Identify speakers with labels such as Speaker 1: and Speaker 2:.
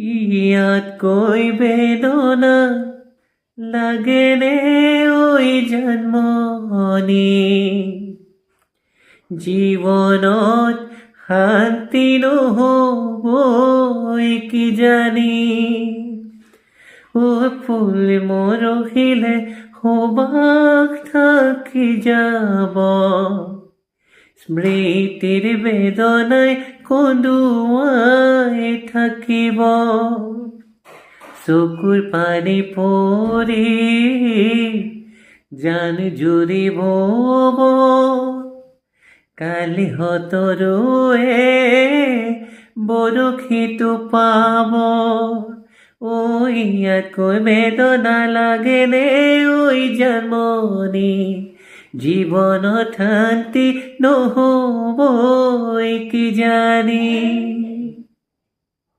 Speaker 1: ইয়াতকৈ বেদনা লাগেনে ঐ জন্মনি জীৱনত শান্তি নহ'বই কিজানি ঐ ফুল মৰহিলে সুবাস থাকি যাব স্মৃতিৰ বেদনাই কন্দুৱাই থাকিব চকুৰ পানী পৰি জান জুৰিব কালি হতৰুৱে বৰশীটো পাব ঐ ইয়াতকৈ বেদনা লাগেনে ঐ জন্মনি জীৱনত শান্তি নহ'বই কিজানি